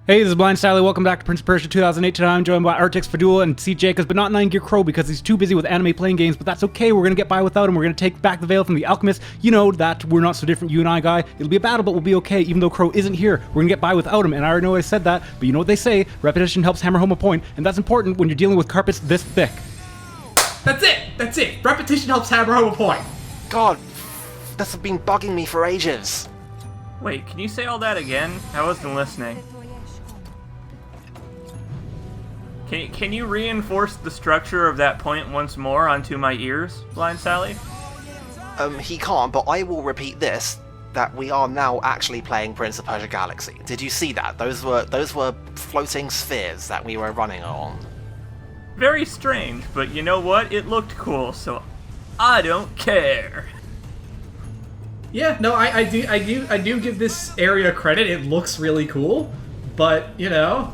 Hey, this is Blind Sally. Welcome back to Prince of Persia 2008. Today I'm joined by Artix, Fadul, and C. Jacobs, but not 9 Gear Crow because he's too busy with anime playing games, but that's okay. We're going to get by without him. We're going to take back the veil from the Alchemist. You know that we're not so different, you and I, guy. It'll be a battle, but we'll be okay, even though Crow isn't here. We're going to get by without him, and I already know I said that, but you know what they say, repetition helps hammer home a point, and that's important when you're dealing with carpets this thick. That's it! Repetition helps hammer home a point! God, this has been bugging me for ages. Wait, can you say all that again? I wasn't listening. Can you reinforce the structure of that point once more onto my ears, Blind Sally? He can't, but I will repeat this, that we are now actually playing Prince of Persia Galaxy. Did you see that? Those were floating spheres that we were running on. Very strange, but you know what? It looked cool, so I don't care. Yeah, no, I do give this area credit. It looks really cool, but you get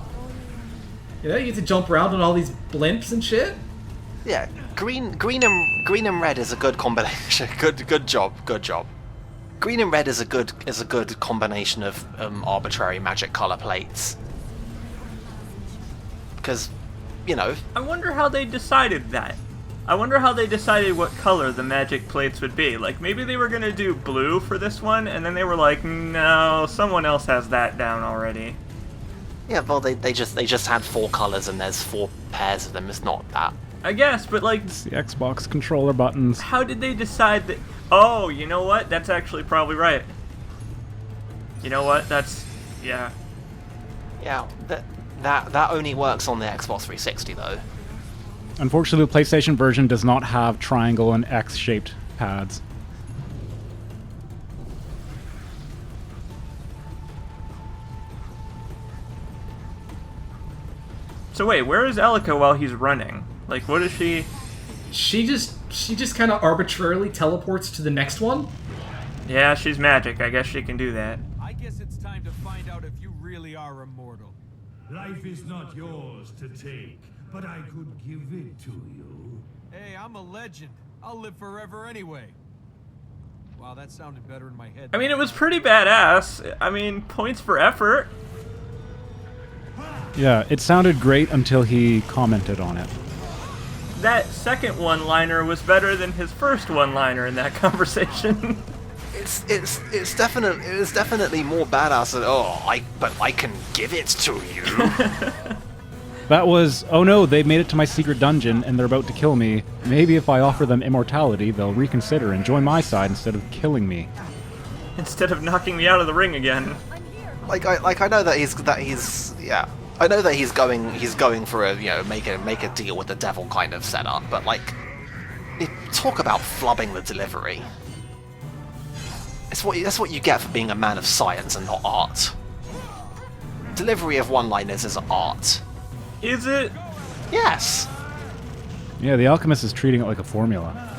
to jump around on all these blimps and shit. Yeah, green and red is a good combination. Good job. Green and red is a good combination of arbitrary magic color plates. Because, I wonder how they decided that. I wonder how they decided what color the magic plates would be. Like, maybe they were gonna do blue for this one, and then they were like, no, someone else has that down already. Yeah, well, they just had 4 colors and there's 4 pairs of them. It's not that. I guess, but like... It's the Xbox controller buttons. How did they decide that... Oh, you know what? That's actually probably right. You know what? That's... Yeah. Yeah, that only works on the Xbox 360, though. Unfortunately, the PlayStation version does not have triangle and X-shaped pads. So wait, where is Elika while he's running? Like, what is she... She just kind of arbitrarily teleports to the next one. Yeah, she's magic. I guess she can do that. I guess it's time to find out if you really are immortal. Life is not yours to take, but I could give it to you. Hey, I'm a legend. I'll live forever anyway. Wow, that sounded better in my head. I mean, it was pretty badass. I mean, points for effort. Yeah, it sounded great until he commented on it. That second one-liner was better than his first one-liner in that conversation. It's definitely more badass than but I can give it to you. That was, oh no, they made it to my secret dungeon and they're about to kill me. Maybe if I offer them immortality, they'll reconsider and join my side instead of killing me. Instead of knocking me out of the ring again. I know that I know that he's going for a make a deal with the devil kind of setup, but talk about flubbing the delivery. That's what you get for being a man of science and not art. Delivery of one-liners is art. Is it? Yes. Yeah, the Alchemist is treating it like a formula.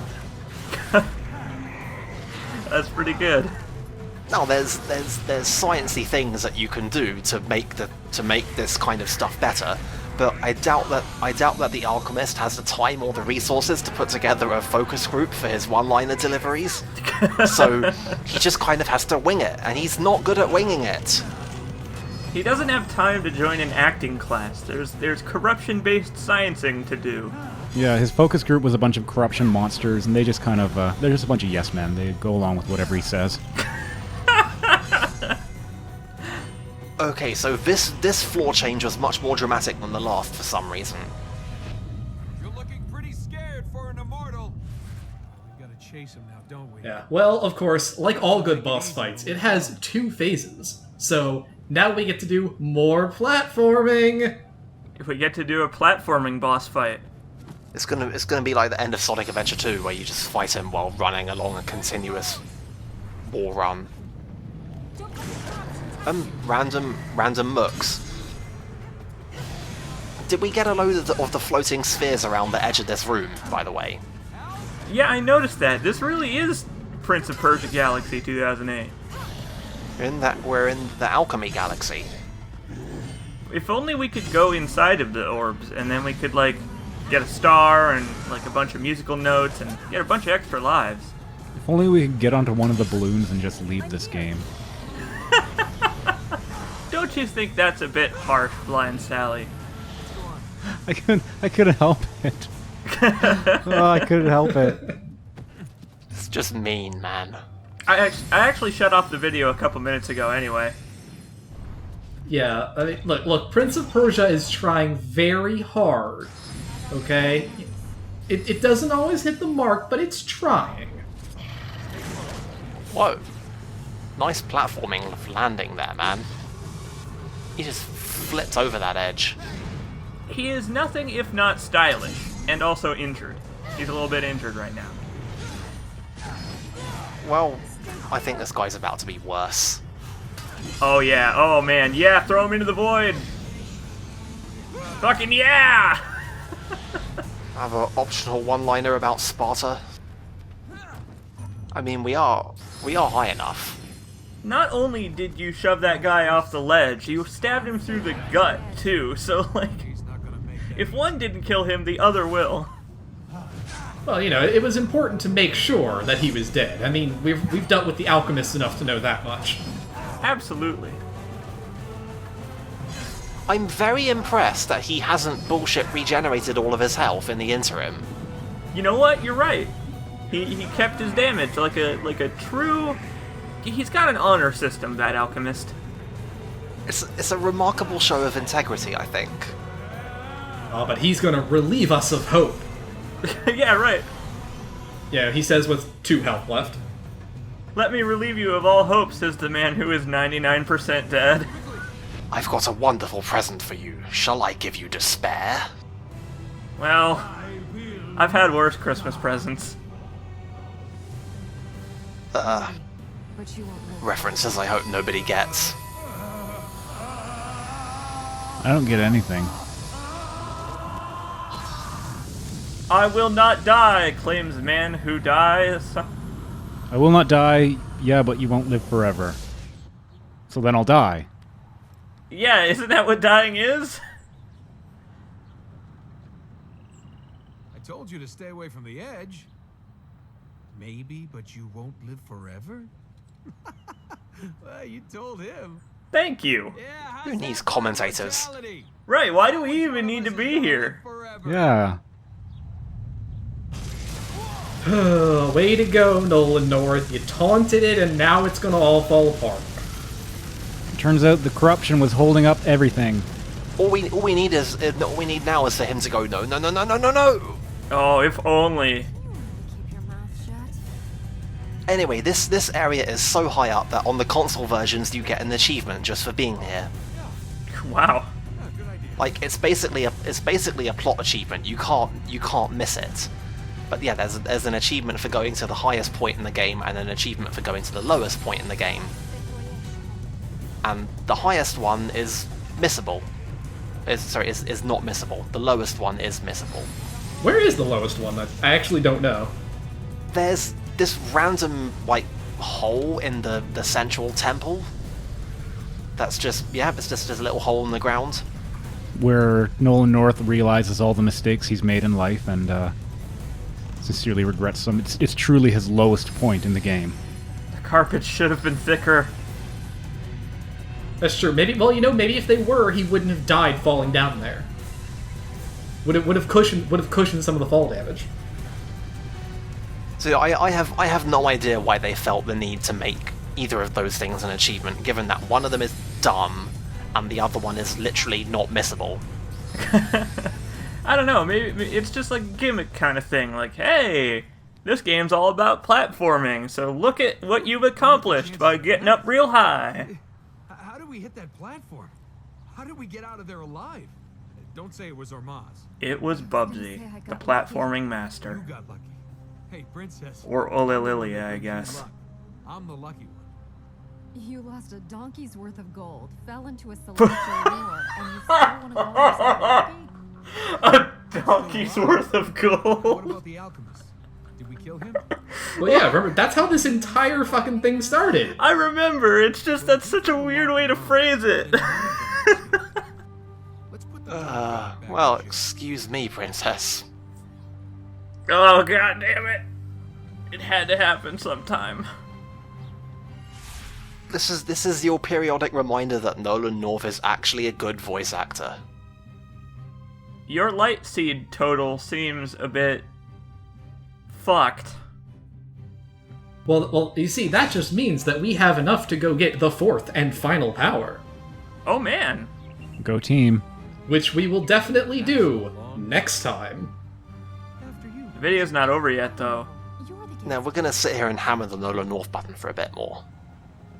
That's pretty good. No, there's sciencey things that you can do to make this kind of stuff better, but I doubt that the Alchemist has the time or the resources to put together a focus group for his one-liner deliveries. So he just kind of has to wing it, and he's not good at winging it. He doesn't have time to join an acting class. There's corruption-based sciencing to do. Yeah, his focus group was a bunch of corruption monsters, and they just kind of, they're just a bunch of yes men. They go along with whatever he says. Okay, so this floor change was much more dramatic than the last for some reason. You're looking pretty scared for an immortal. We gotta chase him now, don't we? Yeah. Well, of course, like all good boss fights, it has 2 phases. So now we get to do more platforming. If we get to do a platforming boss fight. It's gonna be like the end of Sonic Adventure 2, where you just fight him while running along a continuous wall run. Random mooks. Did we get a load of the floating spheres around the edge of this room, by the way? Yeah, I noticed that. This really is Prince of Persia Galaxy 2008. We're in the Alchemy Galaxy. If only we could go inside of the orbs, and then we could, get a star and, a bunch of musical notes and get a bunch of extra lives. If only we could get onto one of the balloons and just leave this game. Don't you think that's a bit harsh, Blind Sally? I couldn't help it. Oh, I couldn't help it. It's just mean, man. I actually shut off the video a couple minutes ago anyway. Yeah, I mean, look, Prince of Persia is trying very hard, okay? It doesn't always hit the mark, but it's trying. Whoa. Nice platforming landing there, man. He just flipped over that edge. He is nothing if not stylish, and also injured. He's a little bit injured right now. Well, I think this guy's about to be worse. Oh yeah, oh man, yeah, throw him into the void! Fucking yeah! I have an optional one-liner about Sparta. I mean, we are high enough. Not only did you shove that guy off the ledge, you stabbed him through the gut, too, so, like, if one didn't kill him, the other will. Well, you know, it was important to make sure that he was dead. I mean, we've dealt with the Alchemist enough to know that much. Absolutely. I'm very impressed that he hasn't bullshit regenerated all of his health in the interim. You know what? You're right. He kept his damage like a true... He's got an honor system, that Alchemist. It's a remarkable show of integrity, I think. Oh, but he's gonna relieve us of hope. Yeah, right. Yeah, he says with 2 health left. Let me relieve you of all hope, says the man who is 99% dead. I've got a wonderful present for you. Shall I give you despair? Well, I've had worse Christmas presents. References I hope nobody gets. I don't get anything. I will not die, claims man who dies. I will not die, yeah, but you won't live forever. So then I'll die. Yeah, isn't that what dying is? I told you to stay away from the edge. Maybe, but you won't live forever? Well, you told him. Thank you. Yeah, Who needs commentators? Right, why do we even need to be here? Yeah. Way to go, Nolan North. You taunted it, and now it's gonna all fall apart. Turns out the corruption was holding up everything. All we need now is for him to go no. Oh, if only. Keep your mouth shut. Anyway, this area is so high up that on the console versions you get an achievement just for being here. Wow. Like it's basically a plot achievement. You can't miss it. But yeah, there's an achievement for going to the highest point in the game and an achievement for going to the lowest point in the game. And the highest one is missable. Is not missable. The lowest one is missable. Where is the lowest one? I actually don't know. There's this random like hole in the central temple. That's just it's just a little hole in the ground. Where Nolan North realizes all the mistakes he's made in life and sincerely regrets them. It's truly his lowest point in the game. The carpet should have been thicker. That's true. Maybe if they were, he wouldn't have died falling down there. Would have cushioned some of the fall damage. So I have no idea why they felt the need to make either of those things an achievement, given that one of them is dumb and the other one is literally not missable. I don't know, maybe it's just like a gimmick kind of thing, like, hey, this game's all about platforming, so look at what you've accomplished by getting up real high. How did we hit that platform? How did we get out of there alive? Don't say it was Ormaz. It was Bubsy, the platforming master. You got lucky. Hey, princess. Or Olililia, I guess. I'm the lucky one. You lost a donkey's worth of gold, fell into a celestial war, and you still want to call yourself lucky? A donkey's worth of What gold. about the alchemist? Did we kill him? Well, yeah, remember, that's how this entire fucking thing started. I remember, it's just that's such a weird way to phrase it. Let's put the back Well, in shape. excuse me, princess. Oh, god damn it. It had to happen sometime. This is your periodic reminder that Nolan North is actually a good voice actor. Your light seed total seems a bit fucked. Well, you see, that just means that we have enough to go get the 4th and final power. Oh man. Go team. Which we will definitely do next time. The video's not over yet, though. You're the Now, we're gonna sit here and hammer the Nolan North button for a bit more.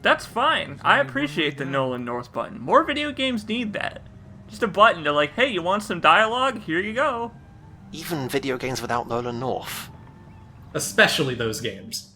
That's fine. I appreciate the Nolan North button. More video games need that. Just a button to like, hey, you want some dialogue? Here you go. Even video games without Nolan North. Especially those games.